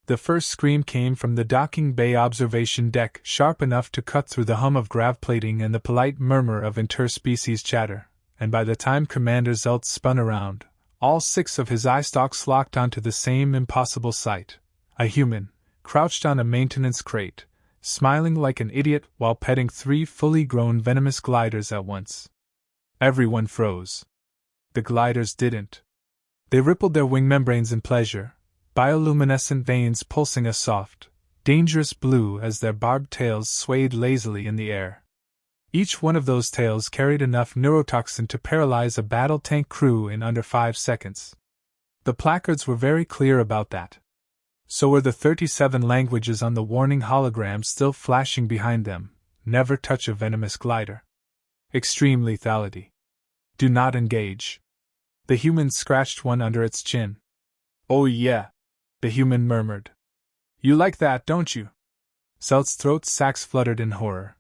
The first scream came from the docking bay observation deck, sharp enough to cut through the hum of grav plating and the polite murmur of interspecies chatter, and by the time Commander Zelt spun around, all 6 of his eye stalks locked onto the same impossible sight: a human, crouched on a maintenance crate, smiling like an idiot while petting 3 fully grown venomous gliders at once. Everyone froze. The gliders didn't. They rippled their wing membranes in pleasure, bioluminescent veins pulsing a soft, dangerous blue as their barbed tails swayed lazily in the air. Each one of those tails carried enough neurotoxin to paralyze a battle tank crew in under 5 seconds. The placards were very clear about that. So were the 37 languages on the warning hologram still flashing behind them: never touch a venomous glider. Extreme lethality. Do not engage. The human scratched one under its chin. Oh yeah, the human murmured. You like that, don't you? Zelt's throat sacs fluttered in horror.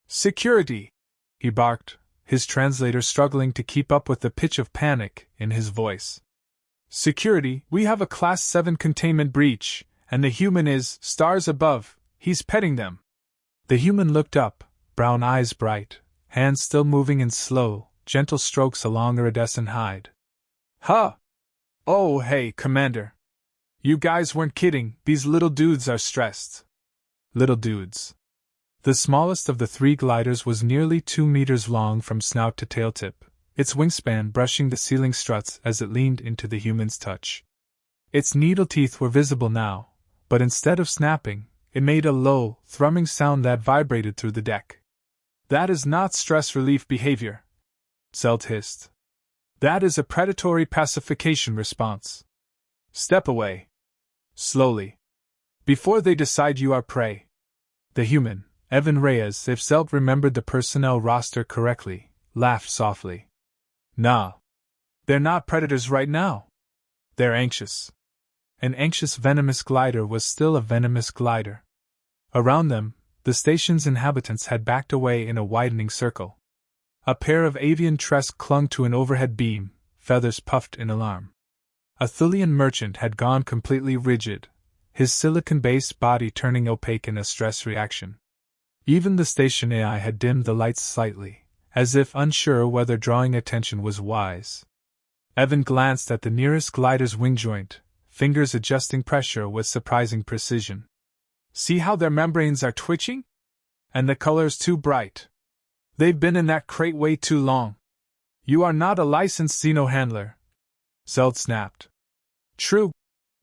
Security! He barked, his translator struggling to keep up with the pitch of panic in his voice. Security, we have a Class 7 containment breach, and the human is stars above. He's petting them. The human looked up, brown eyes bright, hands still moving in slow, gentle strokes along iridescent hide. Huh! Oh, hey, Commander. You guys weren't kidding, these little dudes are stressed. Little dudes. The smallest of the 3 gliders was nearly 2 meters long from snout to tail tip, its wingspan brushing the ceiling struts as it leaned into the human's touch. Its needle teeth were visible now, but instead of snapping, it made a low, thrumming sound that vibrated through the deck. That is not stress relief behavior, Zelt hissed. That is a predatory pacification response. Step away. Slowly. Before they decide you are prey. The human, Evan Reyes, if Zelt remembered the personnel roster correctly, laughed softly. Nah. They're not predators right now. They're anxious. An anxious venomous glider was still a venomous glider. Around them, the station's inhabitants had backed away in a widening circle. A pair of avian tresk clung to an overhead beam, feathers puffed in alarm. A Thulian merchant had gone completely rigid, his silicon-based body turning opaque in a stress reaction. Even the station AI had dimmed the lights slightly, as if unsure whether drawing attention was wise. Evan glanced at the nearest glider's wing joint, fingers adjusting pressure with surprising precision. See how their membranes are twitching? And the color's too bright. They've been in that crate way too long. You are not a licensed xeno-handler. Zelt snapped. True,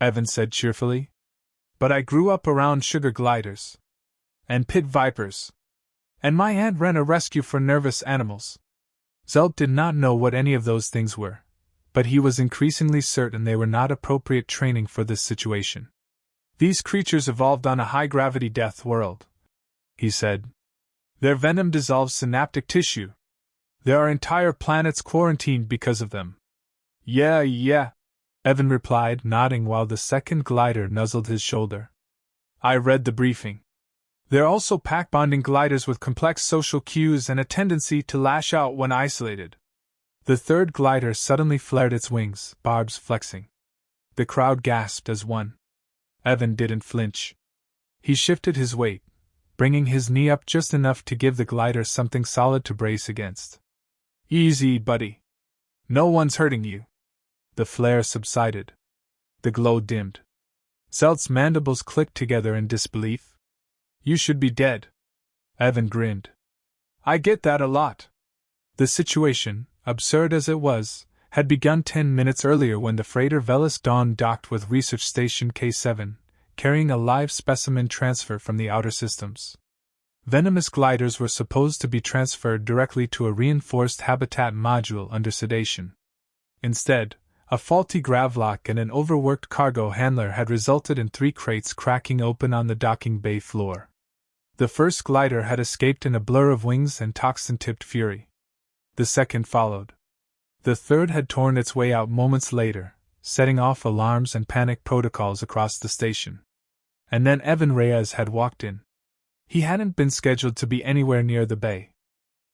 Evan said cheerfully. But I grew up around sugar gliders. And pit vipers. And my aunt ran a rescue for nervous animals. Zelt did not know what any of those things were, but he was increasingly certain they were not appropriate training for this situation. These creatures evolved on a high-gravity death world, he said. Their venom dissolves synaptic tissue. There are entire planets quarantined because of them. Yeah, Evan replied, nodding while the second glider nuzzled his shoulder. I read the briefing. They're also pack-bonding gliders with complex social cues and a tendency to lash out when isolated. The third glider suddenly flared its wings, barbs flexing. The crowd gasped as one. Evan didn't flinch. He shifted his weight, bringing his knee up just enough to give the glider something solid to brace against. Easy, buddy. No one's hurting you. The flare subsided. The glow dimmed. Zelt's mandibles clicked together in disbelief. You should be dead. Evan grinned. I get that a lot. The situation, absurd as it was, had begun 10 minutes earlier when the freighter Velis Dawn docked with Research Station K7, carrying a live specimen transfer from the outer systems. Venomous gliders were supposed to be transferred directly to a reinforced habitat module under sedation. Instead, a faulty gravlock and an overworked cargo handler had resulted in 3 crates cracking open on the docking bay floor. The first glider had escaped in a blur of wings and toxin-tipped fury. The second followed. The third had torn its way out moments later, setting off alarms and panic protocols across the station. And then Evan Reyes had walked in. He hadn't been scheduled to be anywhere near the bay.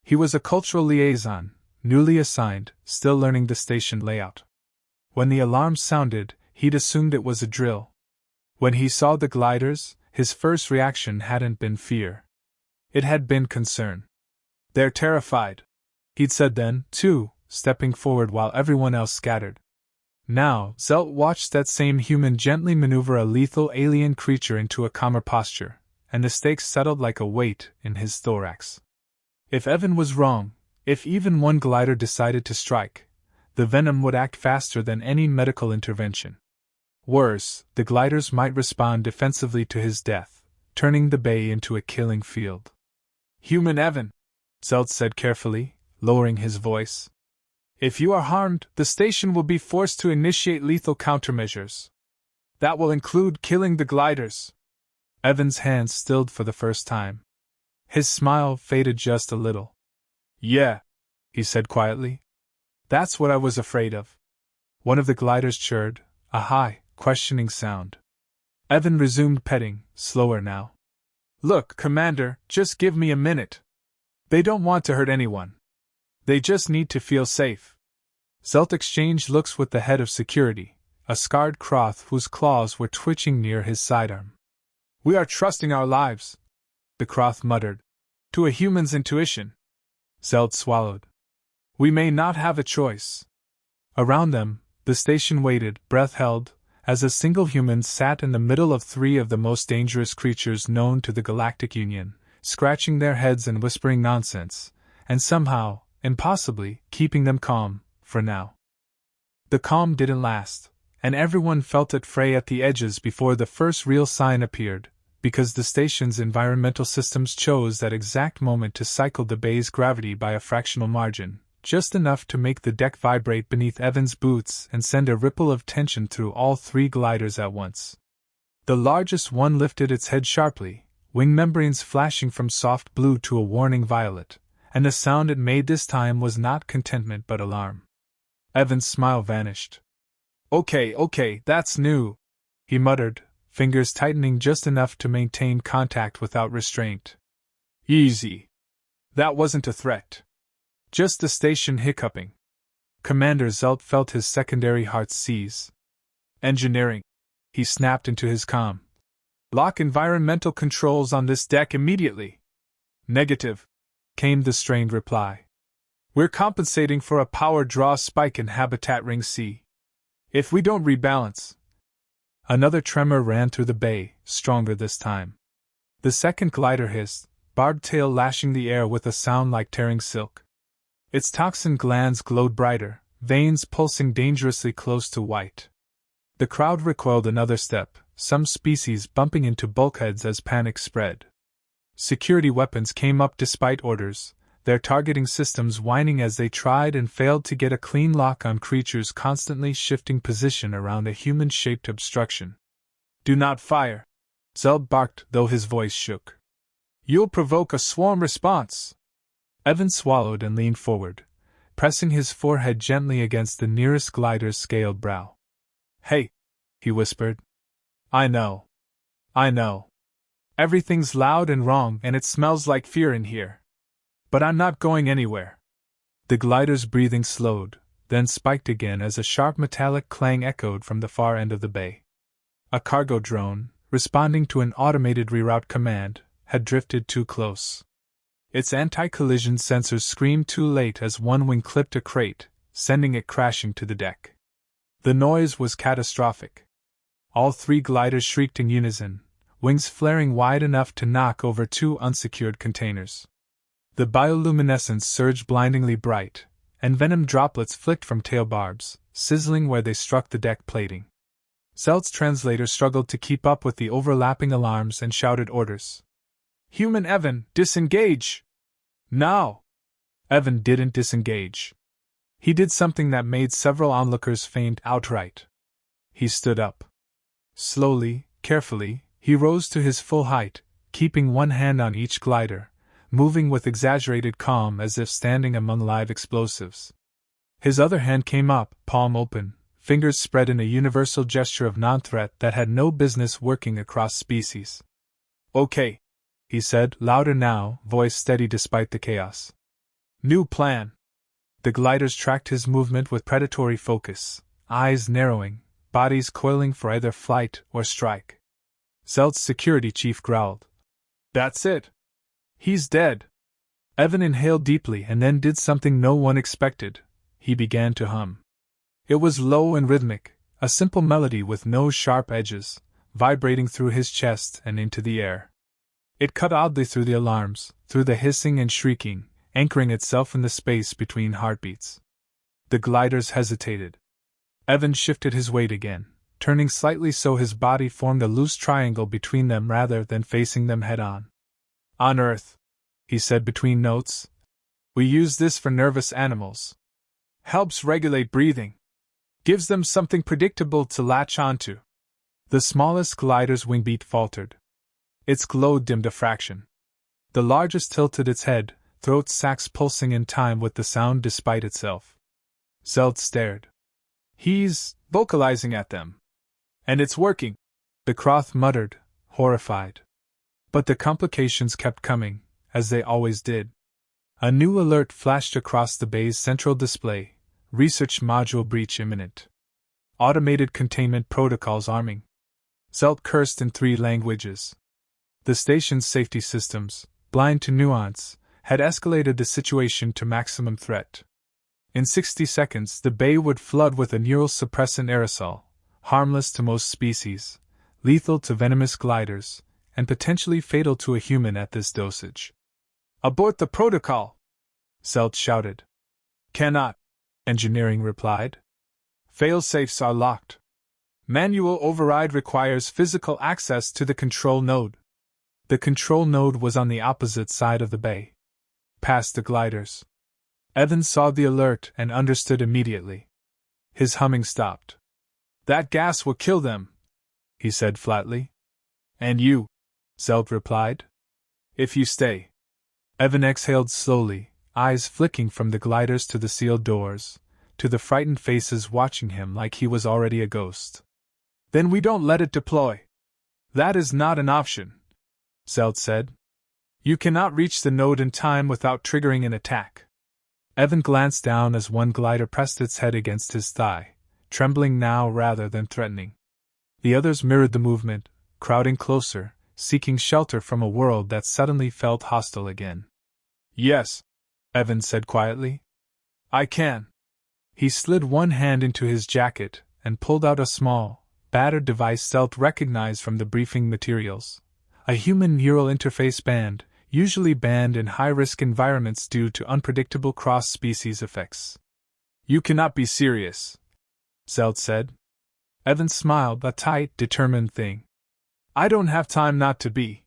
He was a cultural liaison, newly assigned, still learning the station layout. When the alarm sounded, he'd assumed it was a drill. When he saw the gliders, his first reaction hadn't been fear. It had been concern. "They're terrified," he'd said then, too, stepping forward while everyone else scattered. Now, Zelt watched that same human gently maneuver a lethal alien creature into a calmer posture, and the stakes settled like a weight in his thorax. If Evan was wrong, if even one glider decided to strike, the venom would act faster than any medical intervention. Worse, the gliders might respond defensively to his death, turning the bay into a killing field. "Human Evan," Zelt said carefully, lowering his voice. "If you are harmed, the station will be forced to initiate lethal countermeasures. That will include killing the gliders." Evan's hands stilled for the first time. His smile faded just a little. "Yeah," he said quietly. "That's what I was afraid of." One of the gliders chirred, a high, questioning sound. Evan resumed petting, slower now. "Look, Commander, just give me a minute. They don't want to hurt anyone. They just need to feel safe." Zelt exchanged looks with the head of security, a scarred Croth whose claws were twitching near his sidearm. "We are trusting our lives," the Croth muttered, "to a human's intuition." Zelt swallowed. "We may not have a choice." Around them, the station waited, breath held, as a single human sat in the middle of three of the most dangerous creatures known to the Galactic Union, scratching their heads and whispering nonsense, and somehow, impossibly, keeping them calm, for now. The calm didn't last, and everyone felt it fray at the edges before the first real sign appeared, because the station's environmental systems chose that exact moment to cycle the bay's gravity by a fractional margin, just enough to make the deck vibrate beneath Evan's boots and send a ripple of tension through all three gliders at once. The largest one lifted its head sharply, wing membranes flashing from soft blue to a warning violet, and the sound it made this time was not contentment but alarm. Evan's smile vanished. Okay, that's new," he muttered, fingers tightening just enough to maintain contact without restraint. "Easy. That wasn't a threat. Just the station hiccuping." Commander Zelt felt his secondary heart seize. "Engineering," he snapped into his comm. "Lock environmental controls on this deck immediately." "Negative," came the strained reply. "We're compensating for a power draw spike in habitat ring C. If we don't rebalance..." Another tremor ran through the bay, stronger this time. The second glider hissed, barbed tail lashing the air with a sound like tearing silk. Its toxin glands glowed brighter, veins pulsing dangerously close to white. The crowd recoiled another step, some species bumping into bulkheads as panic spread. Security weapons came up despite orders, their targeting systems whining as they tried and failed to get a clean lock on creatures constantly shifting position around a human-shaped obstruction. "Do not fire," Zelt barked, though his voice shook. "You'll provoke a swarm response." Evan swallowed and leaned forward, pressing his forehead gently against the nearest glider's scaled brow. "Hey," he whispered. I know. Everything's loud and wrong and it smells like fear in here. But I'm not going anywhere." The glider's breathing slowed, then spiked again as a sharp metallic clang echoed from the far end of the bay. A cargo drone, responding to an automated reroute command, had drifted too close. Its anti-collision sensors screamed too late as one wing clipped a crate, sending it crashing to the deck. The noise was catastrophic. All three gliders shrieked in unison, wings flaring wide enough to knock over two unsecured containers. The bioluminescence surged blindingly bright, and venom droplets flicked from tail barbs, sizzling where they struck the deck plating. Zelt's translator struggled to keep up with the overlapping alarms and shouted orders. "Human Evan, disengage!" "Now!" Evan didn't disengage. He did something that made several onlookers faint outright. He stood up. Slowly, carefully, he rose to his full height, keeping one hand on each glider, moving with exaggerated calm as if standing among live explosives. His other hand came up, palm open, fingers spread in a universal gesture of non-threat that had no business working across species. "Okay," he said, louder now, voice steady despite the chaos. "New plan." The gliders tracked his movement with predatory focus, eyes narrowing, bodies coiling for either flight or strike. Zelt's security chief growled. That's it. He's dead. Evan inhaled deeply and then did something no one expected. He began to hum. It was low and rhythmic, a simple melody with no sharp edges, vibrating through his chest and into the air. It cut oddly through the alarms, through the hissing and shrieking, anchoring itself in the space between heartbeats. The gliders hesitated. Evan shifted his weight again, turning slightly so his body formed a loose triangle between them rather than facing them head-on. On Earth, he said between notes, we use this for nervous animals. Helps regulate breathing. Gives them something predictable to latch onto. The smallest glider's wingbeat faltered. Its glow dimmed a fraction. The largest tilted its head, throat sacs pulsing in time with the sound despite itself. Zelt stared. He's vocalizing at them. And it's working, the Croth muttered, horrified. But the complications kept coming, as they always did. A new alert flashed across the bay's central display. Research module breach imminent. Automated containment protocols arming. Zelt cursed in 3 languages. The station's safety systems, blind to nuance, had escalated the situation to maximum threat. In 60 seconds, the bay would flood with a neural suppressant aerosol, harmless to most species, lethal to venomous gliders, and potentially fatal to a human at this dosage. Abort the protocol! Zelt shouted. Cannot, engineering replied. Fail-safes are locked. Manual override requires physical access to the control node. The control node was on the opposite side of the bay. Past the gliders. Evan saw the alert and understood immediately. His humming stopped. That gas will kill them, he said flatly. And you, Zelt replied. If you stay. Evan exhaled slowly, eyes flicking from the gliders to the sealed doors, to the frightened faces watching him like he was already a ghost. Then we don't let it deploy. That is not an option, Zelt said. You cannot reach the node in time without triggering an attack. Evan glanced down as one glider pressed its head against his thigh, trembling now rather than threatening. The others mirrored the movement, crowding closer, seeking shelter from a world that suddenly felt hostile again. Yes, Evan said quietly. I can. He slid one hand into his jacket and pulled out a small, battered device Zelt recognized from the briefing materials. A human neural interface band, usually banned in high-risk environments due to unpredictable cross-species effects. You cannot be serious, Zelt said. Evan smiled, a tight, determined thing. I don't have time not to be.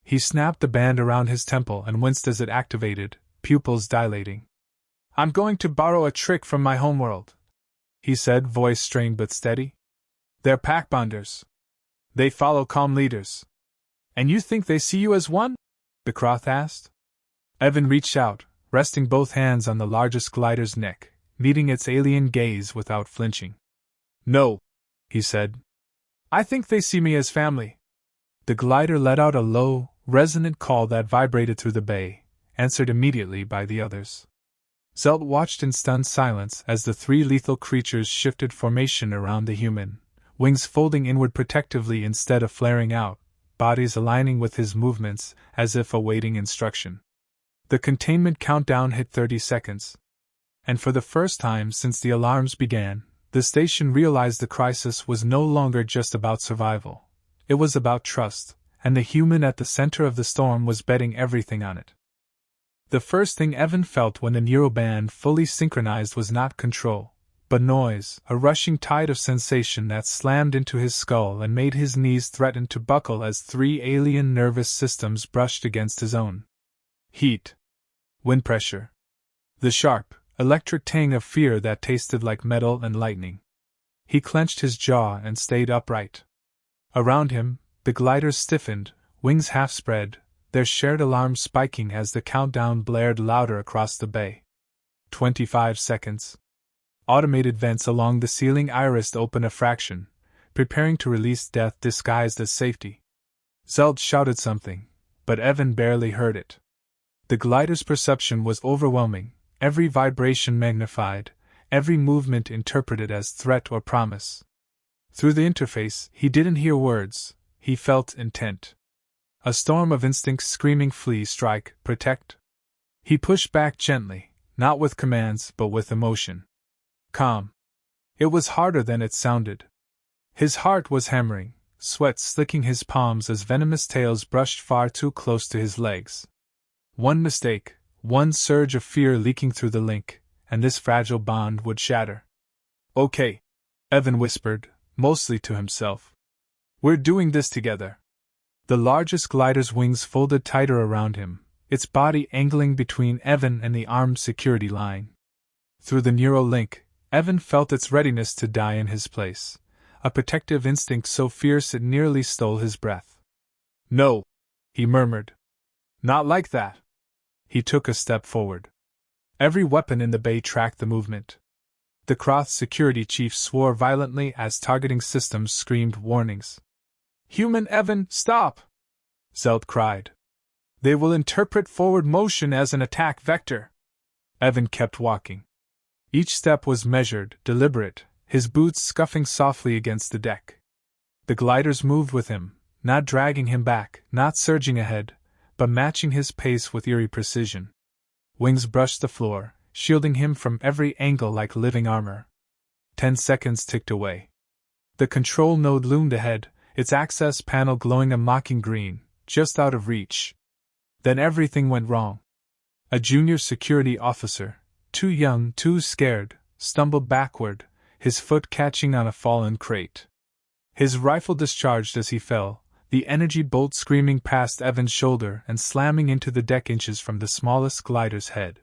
He snapped the band around his temple and winced as it activated, pupils dilating. I'm going to borrow a trick from my homeworld, he said, voice strained but steady. They're pack-bonders. They follow calm leaders. And you think they see you as one? The Croth asked. Evan reached out, resting both hands on the largest glider's neck, meeting its alien gaze without flinching. No, he said. I think they see me as family. The glider let out a low, resonant call that vibrated through the bay, answered immediately by the others. Zelt watched in stunned silence as the 3 lethal creatures shifted formation around the human, wings folding inward protectively instead of flaring out, bodies aligning with his movements as if awaiting instruction. The containment countdown hit 30 seconds. And for the first time since the alarms began, the station realized the crisis was no longer just about survival. It was about trust, and the human at the center of the storm was betting everything on it. The first thing Evan felt when the neuroband fully synchronized was not control, but noise, a rushing tide of sensation that slammed into his skull and made his knees threaten to buckle as 3 alien nervous systems brushed against his own. Heat. Wind pressure. The sharp, electric tang of fear that tasted like metal and lightning. He clenched his jaw and stayed upright. Around him, the gliders stiffened, wings half spread, their shared alarms spiking as the countdown blared louder across the bay. 25 seconds. Automated vents along the ceiling irised open a fraction, preparing to release death disguised as safety. Zelt shouted something, but Evan barely heard it. The glider's perception was overwhelming, every vibration magnified, every movement interpreted as threat or promise. Through the interface, he didn't hear words, he felt intent. A storm of instincts screaming flee, strike, protect. He pushed back gently, not with commands but with emotion. Calm. It was harder than it sounded. His heart was hammering, sweat slicking his palms as venomous tails brushed far too close to his legs. One mistake, one surge of fear leaking through the link, and this fragile bond would shatter. Okay, Evan whispered, mostly to himself. We're doing this together. The largest glider's wings folded tighter around him, its body angling between Evan and the armed security line. Through the neural link, Evan felt its readiness to die in his place, a protective instinct so fierce it nearly stole his breath. No, he murmured. Not like that. He took a step forward. Every weapon in the bay tracked the movement. The Kroth security chief swore violently as targeting systems screamed warnings. Human Evan, stop! Zelt cried. They will interpret forward motion as an attack vector. Evan kept walking. Each step was measured, deliberate, his boots scuffing softly against the deck. The gliders moved with him, not dragging him back, not surging ahead, but matching his pace with eerie precision. Wings brushed the floor, shielding him from every angle like living armor. 10 seconds ticked away. The control node loomed ahead, its access panel glowing a mocking green, just out of reach. Then everything went wrong. A junior security officer, too young, too scared, stumbled backward, his foot catching on a fallen crate. His rifle discharged as he fell, the energy bolt screaming past Evan's shoulder and slamming into the deck inches from the smallest glider's head.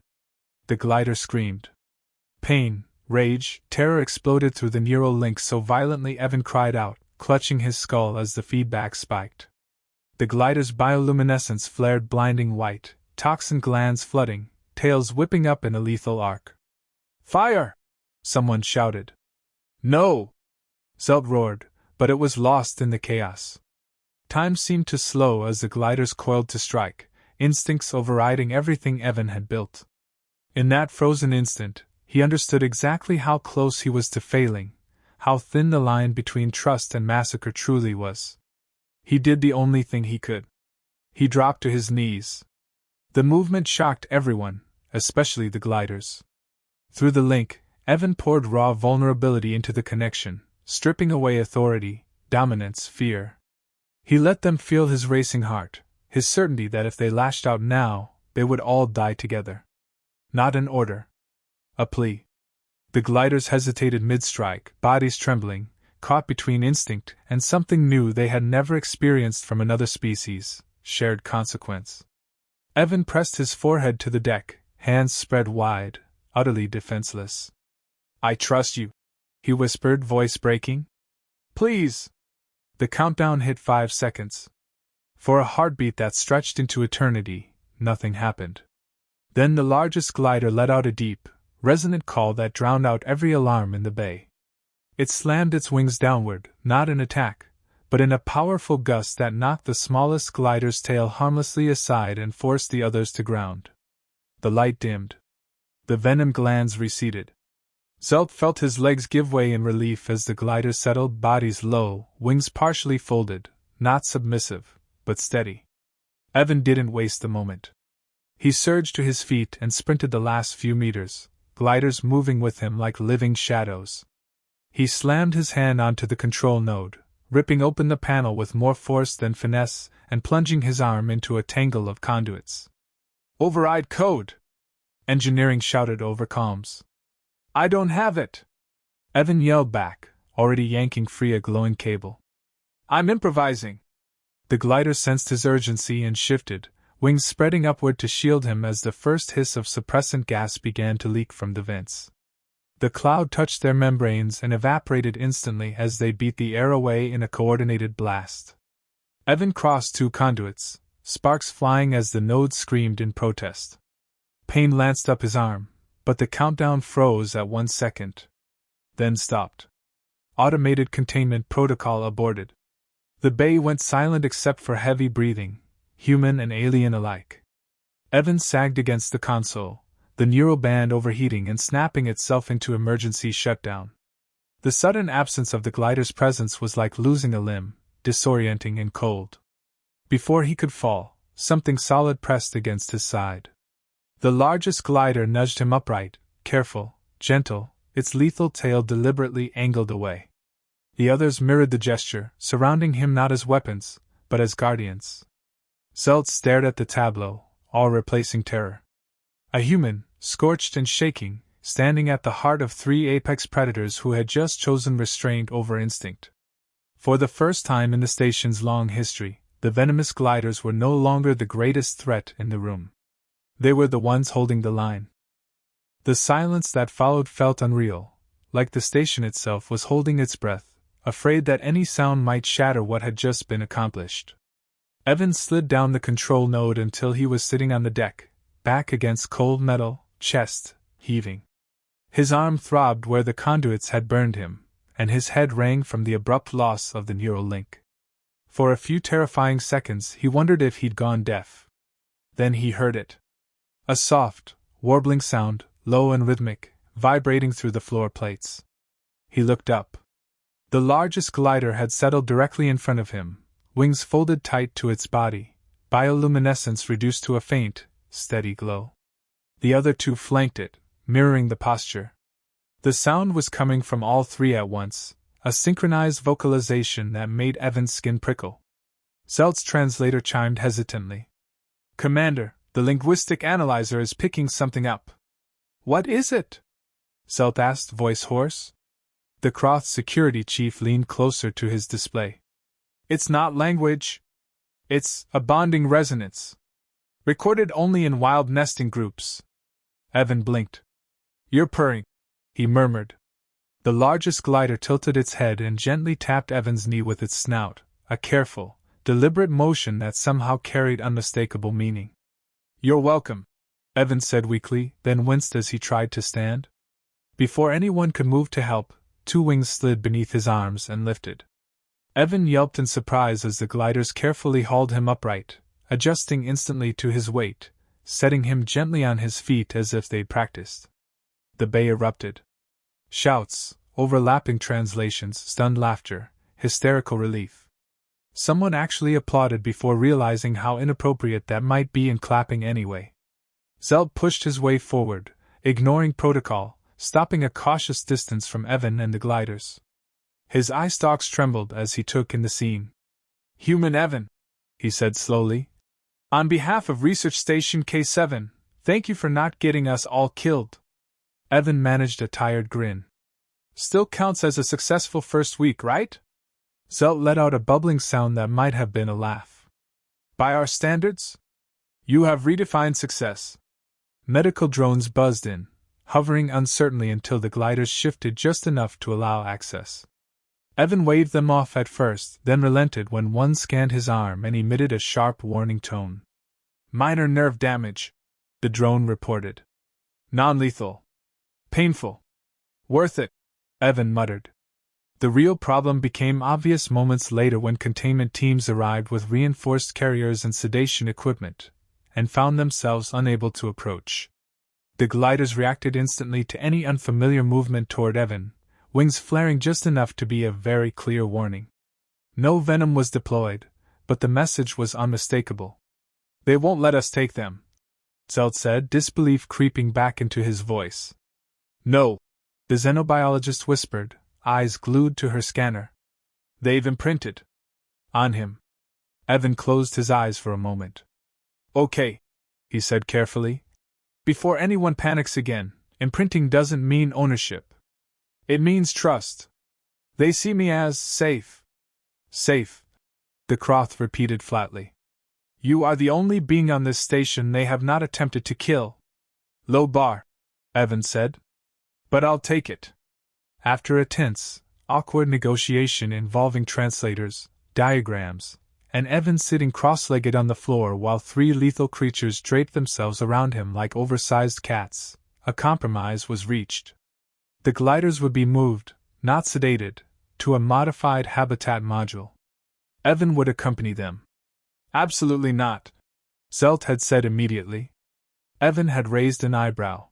The glider screamed. Pain, rage, terror exploded through the neural link so violently Evan cried out, clutching his skull as the feedback spiked. The glider's bioluminescence flared blinding white, toxin glands flooding, tails whipping up in a lethal arc. Fire! Someone shouted. No! Zelt roared, but it was lost in the chaos. Time seemed to slow as the gliders coiled to strike, instincts overriding everything Evan had built. In that frozen instant, he understood exactly how close he was to failing, how thin the line between trust and massacre truly was. He did the only thing he could. He dropped to his knees. The movement shocked everyone, especially the gliders. Through the link, Evan poured raw vulnerability into the connection, stripping away authority, dominance, fear. He let them feel his racing heart, his certainty that if they lashed out now, they would all die together. Not an order. A plea. The gliders hesitated mid-strike, bodies trembling, caught between instinct and something new they had never experienced from another species, shared consequence. Evan pressed his forehead to the deck, hands spread wide, utterly defenseless. I trust you, he whispered, voice breaking. Please! The countdown hit 5 seconds. For a heartbeat that stretched into eternity, nothing happened. Then the largest glider let out a deep, resonant call that drowned out every alarm in the bay. It slammed its wings downward, not in attack, but in a powerful gust that knocked the smallest glider's tail harmlessly aside and forced the others to ground. The light dimmed. The venom glands receded. Zelt felt his legs give way in relief as the glider settled, bodies low, wings partially folded, not submissive, but steady. Evan didn't waste a moment. He surged to his feet and sprinted the last few meters, gliders moving with him like living shadows. He slammed his hand onto the control node, ripping open the panel with more force than finesse and plunging his arm into a tangle of conduits. Override code! Engineering shouted over comms. I don't have it! Evan yelled back, already yanking free a glowing cable. I'm improvising! The glider sensed his urgency and shifted, wings spreading upward to shield him as the first hiss of suppressant gas began to leak from the vents. The cloud touched their membranes and evaporated instantly as they beat the air away in a coordinated blast. Evan crossed 2 conduits, sparks flying as the node screamed in protest. Pain lanced up his arm, but the countdown froze at 1 second. Then stopped. Automated containment protocol aborted. The bay went silent except for heavy breathing, human and alien alike. Evan sagged against the console, the neural band overheating and snapping itself into emergency shutdown. The sudden absence of the glider's presence was like losing a limb, disorienting and cold. Before he could fall, something solid pressed against his side. The largest glider nudged him upright, careful, gentle, its lethal tail deliberately angled away. The others mirrored the gesture, surrounding him not as weapons, but as guardians. Zelt stared at the tableau, all-replacing terror. A human, scorched and shaking, standing at the heart of three apex predators who had just chosen restraint over instinct. For the first time in the station's long history, the venomous gliders were no longer the greatest threat in the room. They were the ones holding the line. The silence that followed felt unreal, like the station itself was holding its breath, afraid that any sound might shatter what had just been accomplished. Evan slid down the control node until he was sitting on the deck, back against cold metal, chest heaving. His arm throbbed where the conduits had burned him, and his head rang from the abrupt loss of the neural link. For a few terrifying seconds he wondered if he'd gone deaf. Then he heard it. A soft, warbling sound, low and rhythmic, vibrating through the floor plates. He looked up. The largest glider had settled directly in front of him, wings folded tight to its body, bioluminescence reduced to a faint, steady glow. The other two flanked it, mirroring the posture. The sound was coming from all three at once, a synchronized vocalization that made Evan's skin prickle. Zelt's translator chimed hesitantly. "Commander, the linguistic analyzer is picking something up." "What is it?" Zelt asked, voice hoarse. The Croth security chief leaned closer to his display. "It's not language. It's a bonding resonance. Recorded only in wild nesting groups." Evan blinked. "You're purring," he murmured. The largest glider tilted its head and gently tapped Evan's knee with its snout, a careful, deliberate motion that somehow carried unmistakable meaning. "You're welcome," Evan said weakly, then winced as he tried to stand. Before anyone could move to help, two wings slid beneath his arms and lifted. Evan yelped in surprise as the gliders carefully hauled him upright, adjusting instantly to his weight, setting him gently on his feet as if they'd practiced. The bay erupted. Shouts, overlapping translations, stunned laughter, hysterical relief. Someone actually applauded before realizing how inappropriate that might be and clapping anyway. Zelt pushed his way forward, ignoring protocol, stopping a cautious distance from Evan and the gliders. His eye stalks trembled as he took in the scene. "Human Evan," he said slowly. "On behalf of Research Station K7, thank you for not getting us all killed." Evan managed a tired grin. "Still counts as a successful first week, right?" Zelt let out a bubbling sound that might have been a laugh. "By our standards? You have redefined success." Medical drones buzzed in, hovering uncertainly until the gliders shifted just enough to allow access. Evan waved them off at first, then relented when one scanned his arm and emitted a sharp warning tone. "Minor nerve damage," the drone reported. "Non-lethal. Painful. Worth it," Evan muttered. The real problem became obvious moments later when containment teams arrived with reinforced carriers and sedation equipment, and found themselves unable to approach. The gliders reacted instantly to any unfamiliar movement toward Evan, wings flaring just enough to be a very clear warning. No venom was deployed, but the message was unmistakable. "They won't let us take them," Zelt said, disbelief creeping back into his voice. "No," the xenobiologist whispered, eyes glued to her scanner. "They've imprinted on him." Evan closed his eyes for a moment. "Okay," he said carefully. "Before anyone panics again, imprinting doesn't mean ownership. It means trust. They see me as safe." "Safe," the Croth repeated flatly. "You are the only being on this station they have not attempted to kill." "Low bar," Evan said. "But I'll take it." After a tense, awkward negotiation involving translators, diagrams, and Evan sitting cross-legged on the floor while three lethal creatures draped themselves around him like oversized cats, a compromise was reached. The gliders would be moved, not sedated, to a modified habitat module. Evan would accompany them. "Absolutely not," Zelt had said immediately. Evan had raised an eyebrow.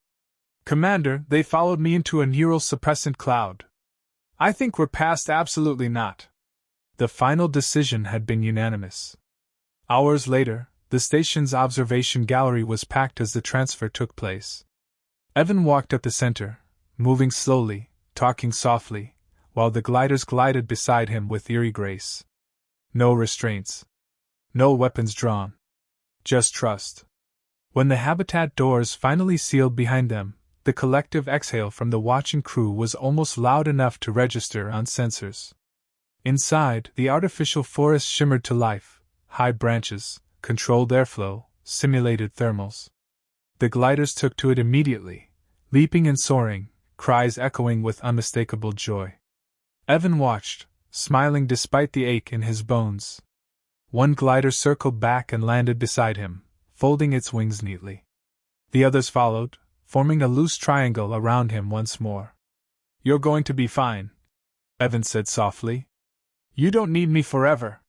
"Commander, they followed me into a neural suppressant cloud. I think we're past absolutely not." The final decision had been unanimous. Hours later, the station's observation gallery was packed as the transfer took place. Evan walked up the center, moving slowly, talking softly, while the gliders glided beside him with eerie grace. No restraints. No weapons drawn. Just trust. When the habitat doors finally sealed behind them, the collective exhale from the watching crew was almost loud enough to register on sensors. Inside, the artificial forest shimmered to life. High branches, controlled airflow, simulated thermals. The gliders took to it immediately, leaping and soaring, cries echoing with unmistakable joy. Evan watched, smiling despite the ache in his bones. One glider circled back and landed beside him, folding its wings neatly. The others followed, forming a loose triangle around him once more. "You're going to be fine," Evan said softly. "You don't need me forever."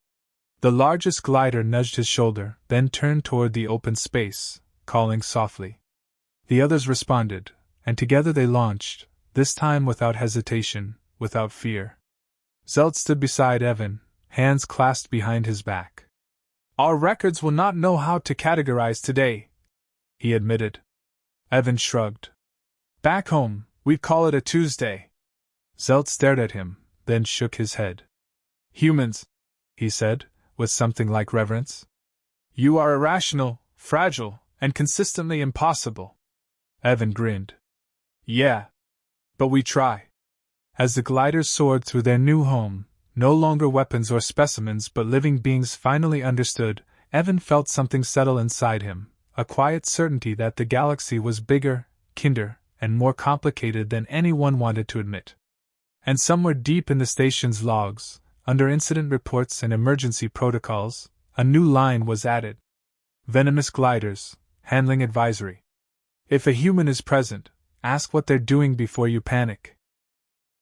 The largest glider nudged his shoulder, then turned toward the open space, calling softly. The others responded, and together they launched, this time without hesitation, without fear. Zelt stood beside Evan, hands clasped behind his back. "Our records will not know how to categorize today," he admitted. Evan shrugged. "Back home, we'd call it a Tuesday." Zelt stared at him, then shook his head. "Humans," he said, with something like reverence. "You are irrational, fragile, and consistently impossible." Evan grinned. "Yeah. But we try." As the gliders soared through their new home, no longer weapons or specimens but living beings finally understood, Evan felt something settle inside him, a quiet certainty that the galaxy was bigger, kinder, and more complicated than anyone wanted to admit. And somewhere deep in the station's logs, under incident reports and emergency protocols, a new line was added. Venomous gliders, handling advisory. If a human is present, ask what they're doing before you panic.